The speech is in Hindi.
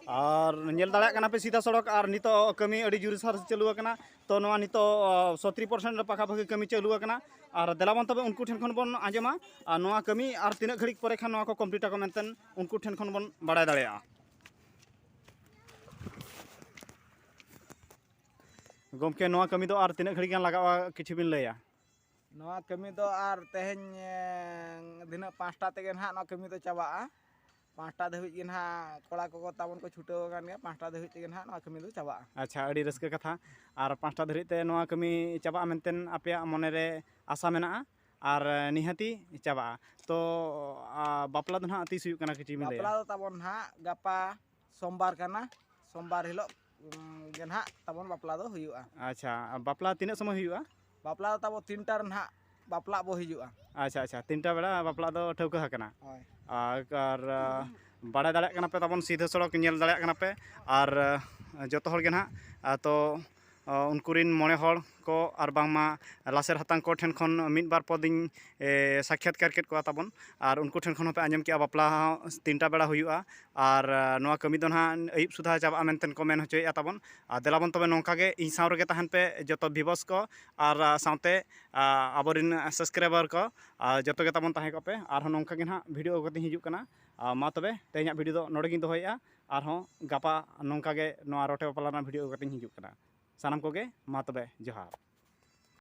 और नेल दाड़ा कना पे सीधा सड़क और नितो कमी अड़ी जुरसार चालू कना तो नवा नितो 70% पाखा भागी कमी चालू कना और देलाबन तबे उनको ठेन खन बन आंजमा और नवा कमी और तीना घड़ी परे खान नवा को कमप्लीट को मेंटेन उनको ठेन खन बन बाड़ाय दाड़ेया गमके नवा कमी दो और तीना घड़ी गान लगावा किछु बिन लैया नवा कमी दो और तेहन दिन 5टा तेगे ना नवा कमी दो चाबा 5टा धाबी के ना कोड़ा को ताबन को छुटो गान गया 5टा धाबी तेगे ना नवा कमी दो चाबा। अच्छा अड़ी रस्के कथा और 5टा धरी ते नवा कमी चाबा मेंटेन आपे मने रे आशा मेना और निहाती चाबा तो बापला दो ना तीस हुयु कना किछि मिले बापला दो ताबन ना गपा सोमवार कना सोमवार हिलो गे ना ताबन बापला दो हुयुआ। अच्छा बापला तीना समय हुयुआ बापला दो ताबो 3टा ना बापला बो हिजुआ। अच्छा अच्छा 3टा बेड़ा बापला दो ठौका हकना और बाड़ा दाड़ा कना पे ताबन सीधा सड़क नेल दाड़ा कना पे और जतो हर गे ना तो उनकुरिन मोने हर को और बांगमा लासेर हतांग को ठेन खन मिद बार पदिन साक्षात्कार केट को ताबन और उनको ठेन खन पे आंजम के बापला 3टा बेड़ा हुयुआ और नवा कमी दो ना अयुब सुधा चाबा मेंटेन को मेन होचोया ताबन देलाबन तबे नोंका गे इन साव रगे तहन पे जतो भिवस को और साथे आबोरिन सब्सक्राइबर को जतो गे ताबन ताहे को पे और नोंका गे ना वीडियो कते हिजुक कना मा तबे तेहना वीडियो दो नोडे गिन दोहया और गपा नोंका गे नवा रोटे बापला वीडियो कते हिजुक कना सानाम को गे मा तबे जोहार।